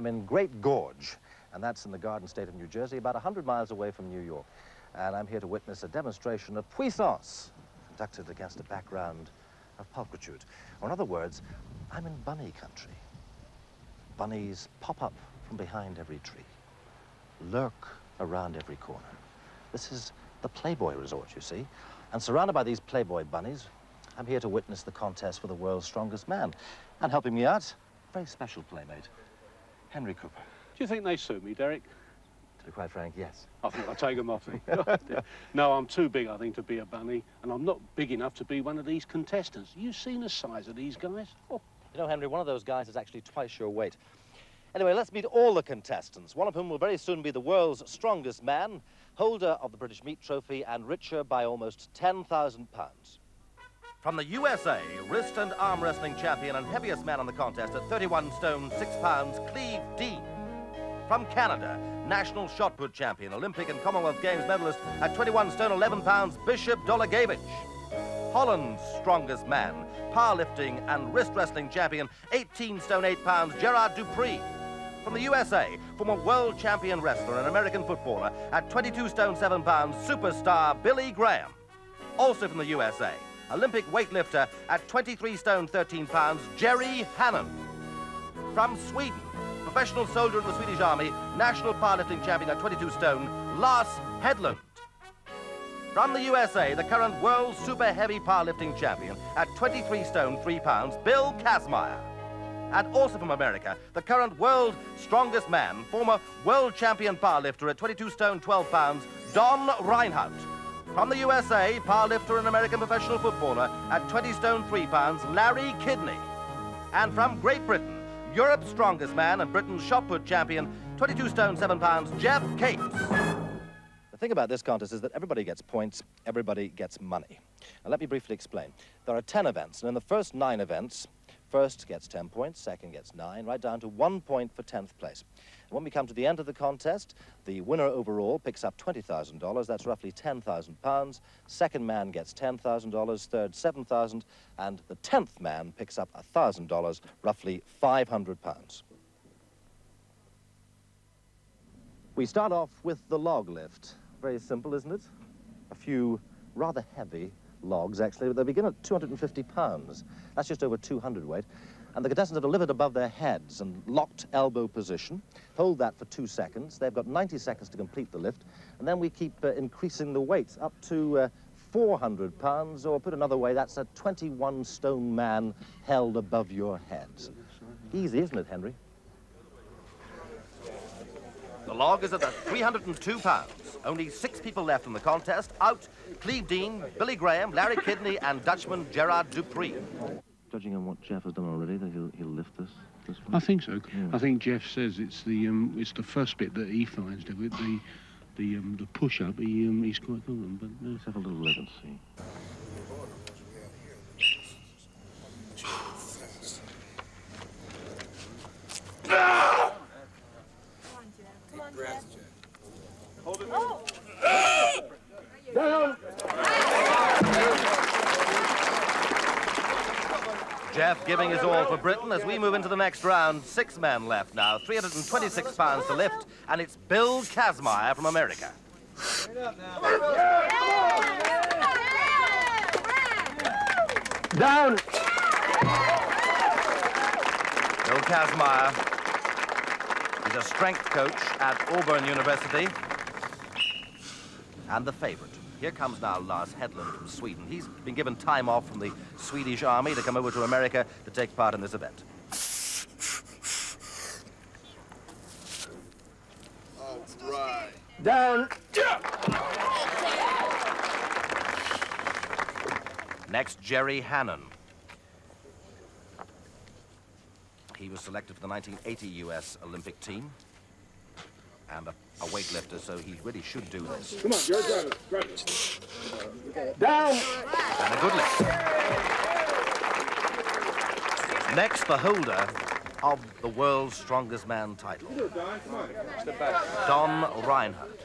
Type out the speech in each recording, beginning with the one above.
I'm in Great Gorge, and that's in the Garden State of New Jersey, about 100 miles away from New York. And I'm here to witness a demonstration of puissance conducted against a background of pulchritude. Or in other words, I'm in bunny country. Bunnies pop up from behind every tree, lurk around every corner. This is the Playboy Resort, you see. And surrounded by these Playboy bunnies, I'm here to witness the contest for the world's strongest man. And helping me out, a very special playmate, Henry Cooper. Do you think they suit me, Derek? To be quite frank, yes. I think I'll take them off me. No, I'm too big, I think, to be a bunny, and I'm not big enough to be one of these contestants. You seen the size of these guys? Oh. You know, Henry, one of those guys is actually twice your weight. Anyway, let's meet all the contestants, one of whom will very soon be the world's strongest man, holder of the British Meat Trophy and richer by almost £10,000. From the USA, wrist and arm wrestling champion and heaviest man on the contest at 31 stone 6 pounds, Cleve Dean. From Canada, national shot put champion, Olympic and Commonwealth Games medalist at 21 stone 11 pounds, Bishop Dolegiewicz. Holland's strongest man, powerlifting and wrist wrestling champion, 18 stone 8 pounds, Gerard du Prie. From the USA, former world champion wrestler and American footballer at 22 stone 7 pounds, superstar Billy Graham. Also from the USA, Olympic weightlifter at 23 stone 13 pounds, Gerry Hannan. From Sweden, professional soldier in the Swedish Army, national powerlifting champion at 22 stone, Lars Hedlund. From the USA, the current world super heavy powerlifting champion at 23 stone 3 pounds, Bill Kazmaier. And also from America, the current world strongest man, former world champion powerlifter at 22 stone 12 pounds, Don Reinhoudt. From the USA, powerlifter and American professional footballer at 20 stone 3 pounds, Larry Kidney. And from Great Britain, Europe's strongest man and Britain's shot put champion, 22 stone 7 pounds, Geoff Capes. The thing about this contest is that everybody gets points, everybody gets money. Now let me briefly explain. There are 10 events, and in the first 9 events, first gets 10 points, second gets 9, right down to 1 point for 10th place. And when we come to the end of the contest, the winner overall picks up $20,000, that's roughly £10,000. Second man gets $10,000, third £7,000, and the 10th man picks up $1,000, roughly £500. We start off with the log lift. Very simple, isn't it? A few rather heavy logs, actually, but they begin at 250 pounds. That's just over 200 weight. And the contestants have to lift it above their heads in locked elbow position. Hold that for 2 seconds. They've got 90 seconds to complete the lift. And then we keep increasing the weight up to 400 pounds, or put another way, that's a 21 stone man held above your heads. Easy, isn't it, Henry? The log is at 302 pounds. Only 6 people left in the contest. Out, Cleve Dean, Billy Graham, Larry Kidney, and Dutchman Gerard du Prie. Judging on what Geoff has done already, that he'll lift this one? I think so. Yeah. I think Geoff says it's the first bit that he finds to it, the push-up. He's quite confident, but let's have a little look and see. Hold it. Down. Geoff giving his all for Britain as we move into the next round. 6 men left now, 326 pounds to lift, and it's Bill Kazmaier from America. Down. Bill Kazmaier. He's a strength coach at Auburn University. And the favorite. Here comes now Lars Hedlund from Sweden. He's been given time off from the Swedish Army to come over to America to take part in this event. All right. Down. Next, Gerry Hannan. He was selected for the 1980 US Olympic team and a weightlifter, so he really should do this. Come on, George, grab it. Down! And a good lift. Next, the holder of the world's strongest man title, Don Reinhoudt.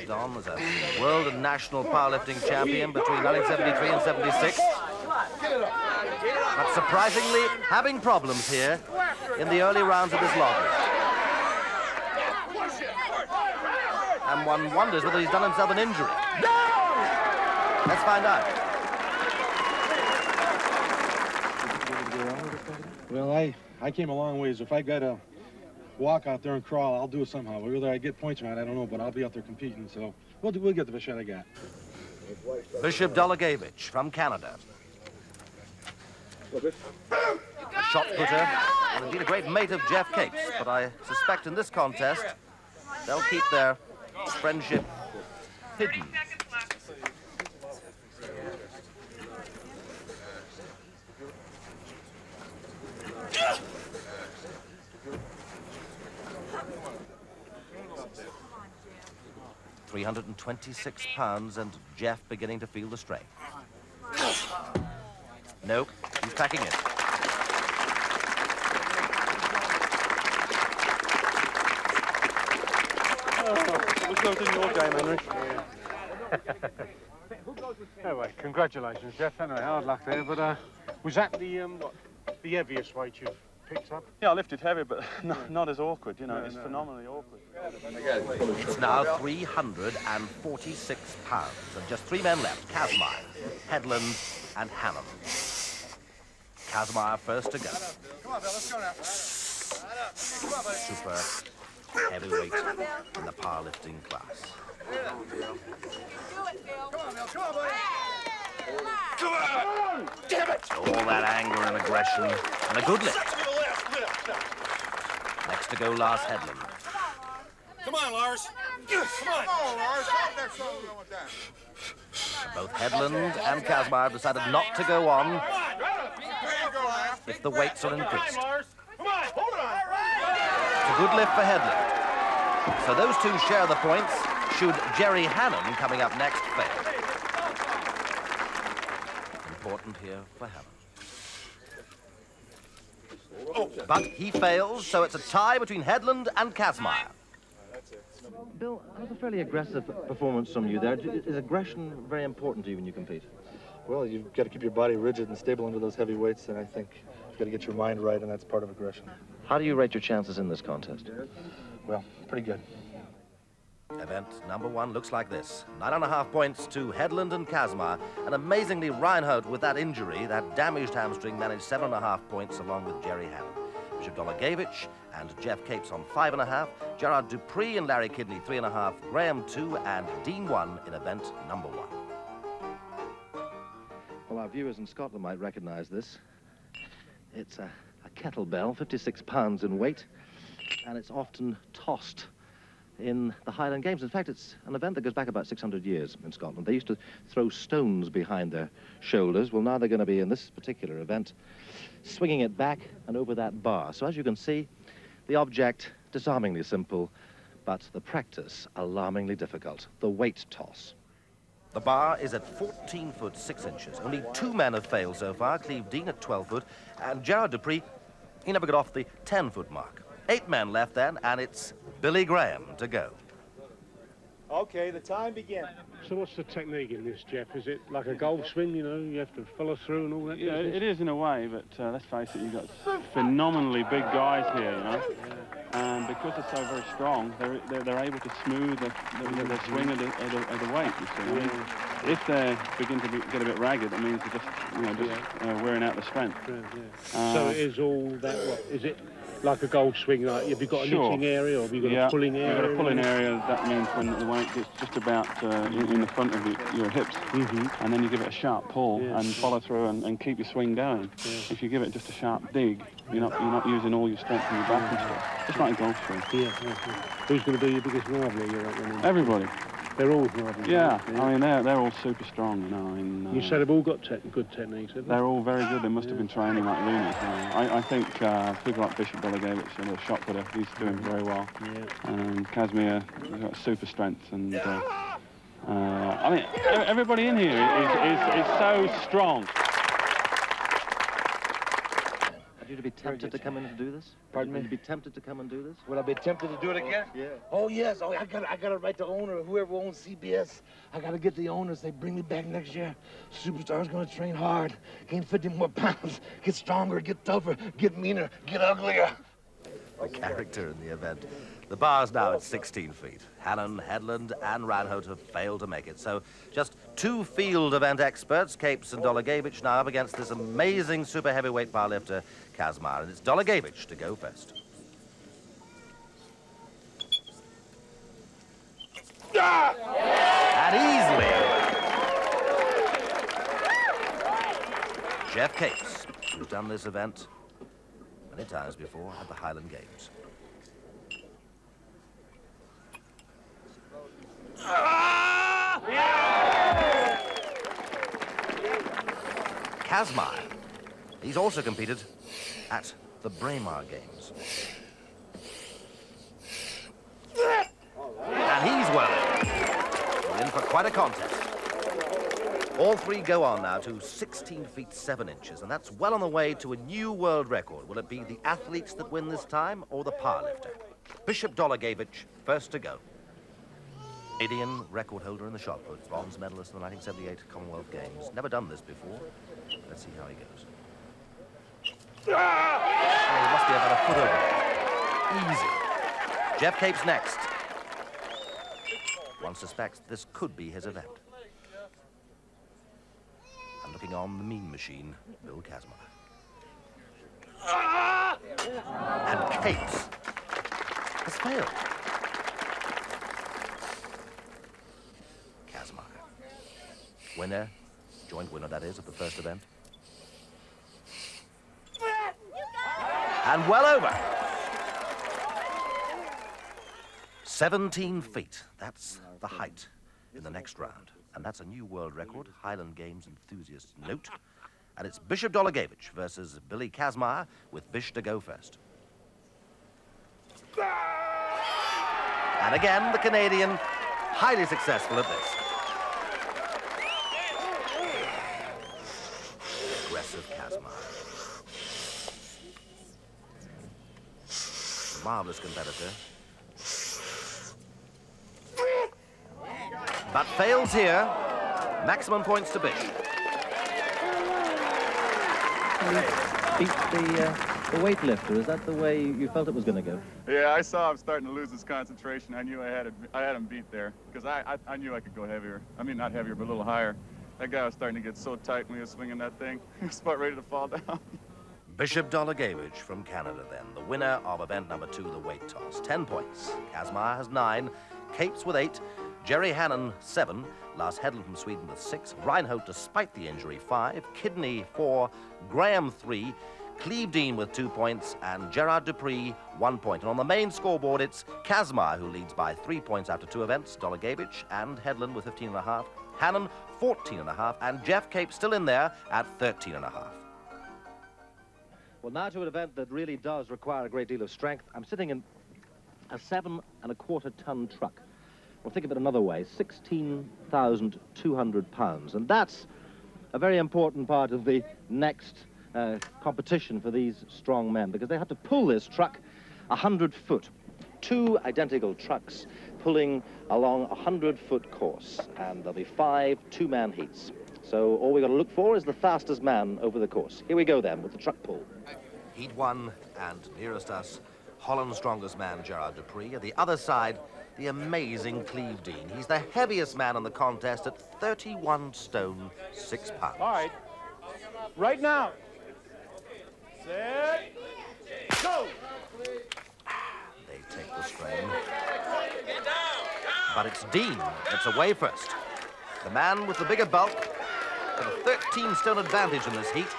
Don was a world and national powerlifting champion between 1973 and 76. But surprisingly, having problems here in the early rounds of this lottery. And one wonders whether he's done himself an injury. Let's find out. Well, I came a long ways. If I got to walk out there and crawl, I'll do it somehow. Whether I get points or not, I don't know, but I'll be out there competing, so we'll get the shot I got. Bishop Dolegiewicz from Canada. A shot putter, and indeed a great mate of Geoff Capes, but I suspect in this contest they'll keep their friendship hidden. £326 and Geoff beginning to feel the strain. Nope, he's packing it. What's going in your game, Henry? Anyway, congratulations, Geoff. Anyway, hard luck there, but was that the heaviest weight you've picked up? Yeah, I lifted heavy, but not as awkward, you know, it's phenomenally awkward. It's now £346, and just 3 men left, Kazmaier, Hedlund, and Hannan. Kazmaier first to go. Come on, Bill, let's go now. Super heavyweight in the powerlifting class. Come on, Bill, come on, buddy. Come on! Damn it! All that anger and aggression, and a good lift. Next to go, Lars Hedlund. Come on, Lars. Come on. Come on, Lars. Both Hedlund and Kazmaier have decided not to go on if the weights are increased. Come on, hold on. It's a good lift for Hedlund. So those two share the points, should Gerry Hannan, coming up next, fail. Important here for Hannan. But he fails, so it's a tie between Hedlund and Kazmaier. Bill, that was a fairly aggressive performance from you there. Is aggression very important to you when you compete? Well, you've got to keep your body rigid and stable under those heavy weights, and I think you've got to get your mind right, and that's part of aggression. How do you rate your chances in this contest? Well, pretty good. Event number 1 looks like this. 9.5 points to Hedlund and Kazmaier, and amazingly Reinhoudt, with that injury, that damaged hamstring, managed 7.5 points along with Gerry Hannan. Bishop Dolegiewicz and Geoff Capes on 5.5, Gerard du Prie and Larry Kidney 3.5, Graham 2 and Dean 1 in event number 1. Well, our viewers in Scotland might recognize this. It's a kettlebell, 56 pounds in weight, and it's often tossed in the Highland Games. In fact, it's an event that goes back about 600 years in Scotland. They used to throw stones behind their shoulders. Well, now they're going to be, in this particular event, swinging it back and over that bar. So as you can see, the object disarmingly simple, but the practice alarmingly difficult, the weight toss. The bar is at 14 foot 6 inches. Only 2 men have failed so far, Cleve Dean at 12 foot, and Gerard du Prie, he never got off the 10-foot mark. 8 men left then, and it's Billy Graham to go. Okay, the time begins. So what's the technique in this, Geoff? Is it like a golf swing, you know, you have to follow through and all that? Yeah, it is in a way, but let's face it, you've got phenomenally big guys here, you know. And because they're so very strong, they're able to smooth the swing of the weight, you see. I mean, if they begin to get a bit ragged, that means they're just, you know, wearing out the strength. So it is all that, what, is it like a golf swing, like have you got a knitting area or have you got a pulling area? You've got a pulling area. That means when the weight gets just about in the front of your hips, and then you give it a sharp pull and follow through and keep your swing going. If you give it just a sharp dig, you're not using all your strength in your back and stuff. Just like a golf swing. Who's going to be your biggest rival? Everybody. They're all rivals. Yeah, I mean they're all super strong, you know. I mean, you said they've all got good techniques, haven't they? They're all very good. They must have been training like lunatic. You know. I think people like Bishop Dolegiewicz, the shot putter, he's doing very well. And Kazmaier has got super strength, and I mean everybody in here is so strong. Have you to be tempted to come in and do this? Pardon me? Would you be tempted to come and do this? Would I be tempted to do it again? Yeah. Oh, yes. Oh, I gotta write the owner, whoever owns CBS. I gotta get the owners. They bring me back next year. Superstar's gonna train hard, gain 50 more pounds, get stronger, get tougher, get meaner, get uglier. The character in the event. The bar's now at 16 feet. Hannan, Hedlund, and Reinhoudt have failed to make it. So just two field event experts, Capes and Dolegiewicz, now up against this amazing super heavyweight powerlifter, Kazmaier. And it's Dolegiewicz to go first. And easily. Geoff Capes, who's done this event many times before at the Highland Games. Kazmaier, he's also competed at the Braemar Games. And he's well in for quite a contest. All three go on now to 16 feet 7 inches, and that's well on the way to a new world record. Will it be the athletes that win this time or the powerlifter? Bishop Dolegiewicz, first to go. Canadian record holder in the shot put, bronze medalist in the 1978 Commonwealth Games. Never done this before. Let's see how he goes. Oh, he must be about a foot over. Easy. Geoff Capes next. One suspects this could be his event. And looking on the mean machine, Bill Kazmaier. And Capes has failed. Kazmaier. Winner, joint winner that is, of the first event. And well over. 17 feet, that's the height in the next round. And that's a new world record, Highland Games enthusiasts note. And it's Bishop Dolegiewicz versus Billy Kazmaier, with Bish to go first. And again, the Canadian, highly successful at this. Aggressive Kazmaier. Marvelous competitor. But fails here. Maximum points to Bish. Beat the weightlifter. Is that the way you felt it was going to go? Yeah, I saw him starting to lose his concentration. I knew I had him beat there because I knew I could go heavier. I mean, not heavier, but a little higher. That guy was starting to get so tight when he was swinging that thing. He was about ready to fall down. Bishop Dolegiewicz from Canada then, the winner of event number 2, the weight toss. 10 points. Kazmaier has 9, Capes with 8, Jerry Hannan 7, Lars Hedlund from Sweden with 6, Reinhoudt, despite the injury, 5, Kidney 4, Graham 3, Cleve Dean with 2 points, and Gerard du Prie 1 point. And on the main scoreboard, it's Kazmaier who leads by 3 points after 2 events, Dolegiewicz and Hedlund with 15.5, Hannan 14.5, and Geoff Capes still in there at 13.5. Well, now to an event that really does require a great deal of strength. I'm sitting in a 7.25 ton truck. Well, think of it another way, 16,200 pounds. And that's a very important part of the next competition for these strong men, because they have to pull this truck 100 foot. 2 identical trucks pulling along a 100-foot course. And there'll be 5 two-man heats. So all we've got to look for is the fastest man over the course. Here we go then with the truck pull. Heat 1, and nearest us, Holland's strongest man, Gerard du Prie. At the other side, the amazing Cleve Dean. He's the heaviest man in the contest at 31 stone, 6 pounds. All right. Right now. Set. Go! They take the strain. But it's Dean that's away first. The man with the bigger bulk, with a 13-stone advantage in this heat.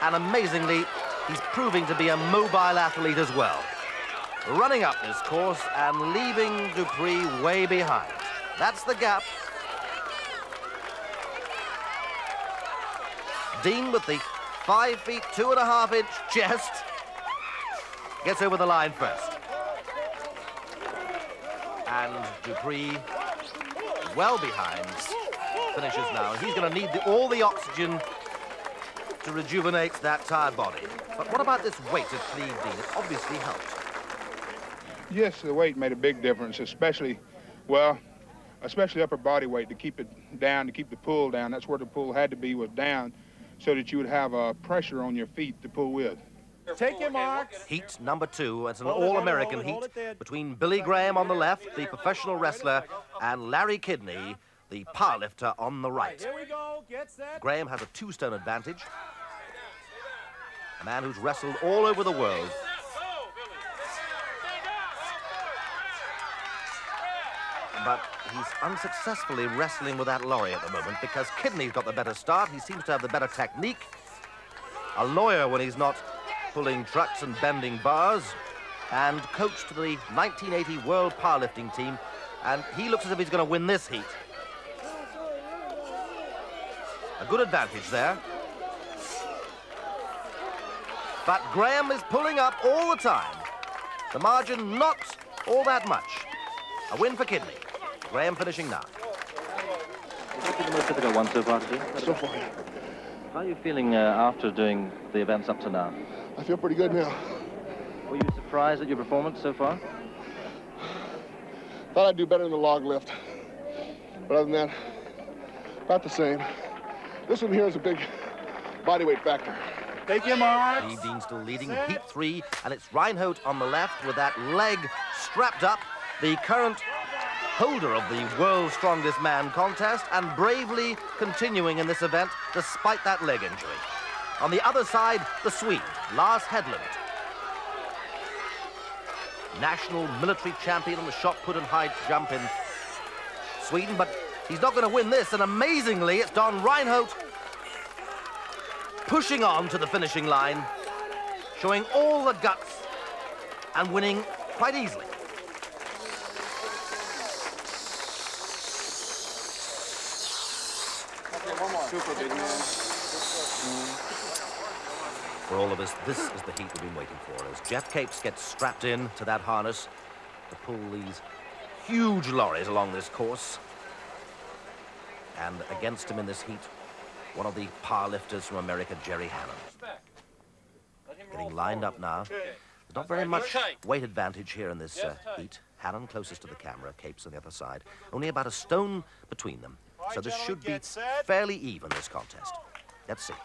And amazingly, he's proving to be a mobile athlete as well. Running up this course and leaving du Prie way behind. That's the gap. Dean with the 5 feet 2.5 inch chest gets over the line first. And du Prie, well behind, finishes now. He's going to need all the oxygen to rejuvenate that tired body. But what about this weight of Cleve Dean? It obviously helped. Yes, the weight made a big difference, especially upper body weight, to keep it down, to keep the pull down. That's where the pull had to be, was down, so that you would have pressure on your feet to pull with. Take your marks. Heat number 2. It's an all-American heat between Billy Graham on the left, the professional wrestler, and Larry Kidney, the powerlifter, on the right. Here we go. Get set. Graham has a 2-stone advantage. A man who's wrestled all over the world. But he's unsuccessfully wrestling with that lorry at the moment because Kidney's got the better start. He seems to have the better technique. A lawyer when he's not pulling trucks and bending bars, and coach to the 1980 World Powerlifting team, and he looks as if he's going to win this heat. A good advantage there. But Graham is pulling up all the time. The margin not all that much. A win for Kidney. Graham finishing now. What's been the most difficult one so far to do? So far. How are you feeling after doing the events up to now? I feel pretty good now. Were you surprised at your performance so far? Thought I'd do better in the log lift. But other than that, about the same. This one here is a big body weight factor. Take your marks. Cleve Dean still leading heat 3, and it's Reinhoudt on the left with that leg strapped up, the current holder of the World's Strongest Man contest, and bravely continuing in this event despite that leg injury. On the other side, the Swede, Lars Hedlund. National military champion on the shot put and high jump in Sweden, but he's not going to win this, and amazingly, it's Don Reinhoudt pushing on to the finishing line, showing all the guts and winning quite easily. Super big man. For all of us, this is the heat we've been waiting for, as Geoff Capes gets strapped in to that harness to pull these huge lorries along this course. And against him in this heat, one of the powerlifters from America, Gerry Hannan. Getting lined up now. There's not very much weight advantage here in this heat. Hannan closest to the camera, Capes on the other side. Only about a stone between them. So this should be fairly even, this contest. Let's see.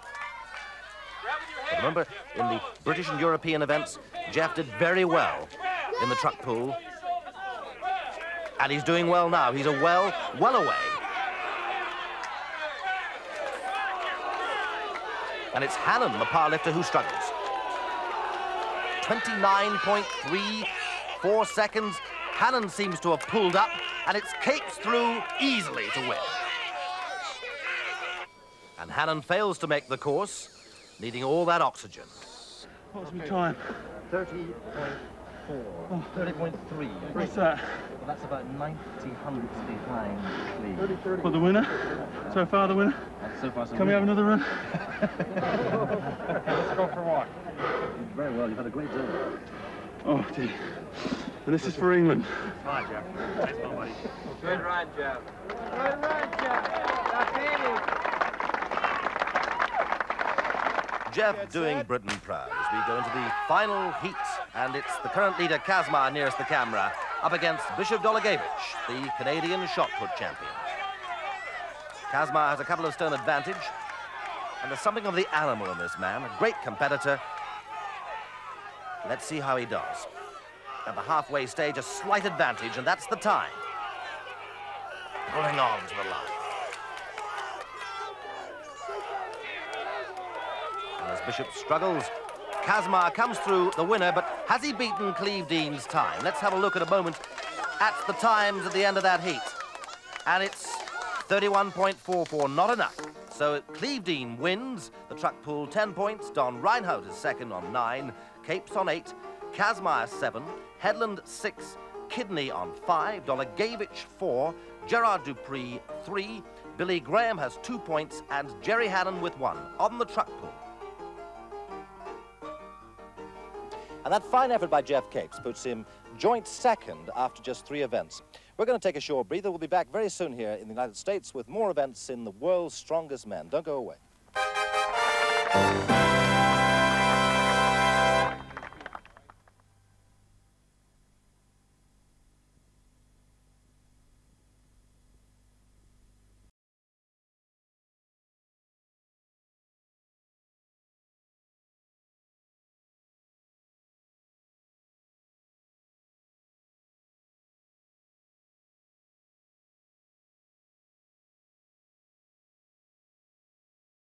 But remember, in the British and European events, Geoff did very well in the truck pull. And he's doing well now. He's well away. And it's Hannan, the powerlifter, who struggles. 29.34 seconds. Hannan seems to have pulled up, and it's Capes through easily to win. And Hannan fails to make the course, needing all that oxygen. What was my time? 30.4. Oh. 30.3. What's that? Well, that's about 90 hundredths behind Cleve. For the winner? So far, the winner? And so far, Can we have another run? Let's go for a walk. Very well, you've had a great day. Oh, dear. And this is for England. Hi, Geoff. Nice one, buddy. Good run, Geoff. Good run, Geoff. That's Geoff doing Britain proud as we go into the final heat, and it's the current leader, Kazmaier, nearest the camera, up against Bishop Dolegiewicz, the Canadian shot put champion. Kazmaier has a couple of stone advantage, and there's something of the animal in this man, a great competitor. Let's see how he does. At the halfway stage, a slight advantage, and that's the time. Pulling on to the line. And as Bishop struggles, Kazmaier comes through the winner, but has he beaten Cleve Dean's time? Let's have a look at a moment at the times at the end of that heat. And it's 31.44, not enough. So Cleve Dean wins the truck pull, 10 points. Don Reinhoudt is second on 9, Capes on 8, Kazmaier 7, Hedlund 6, Kidney on 5, Dolegiewicz 4, Gerard du Prie 3, Billy Graham has 2 points, and Gerry Hannan with 1 on the truck pull. And that fine effort by Geoff Capes puts him joint second after just 3 events. We're going to take a short breather. We'll be back very soon here in the United States with more events in the world's strongest men. Don't go away. Bye.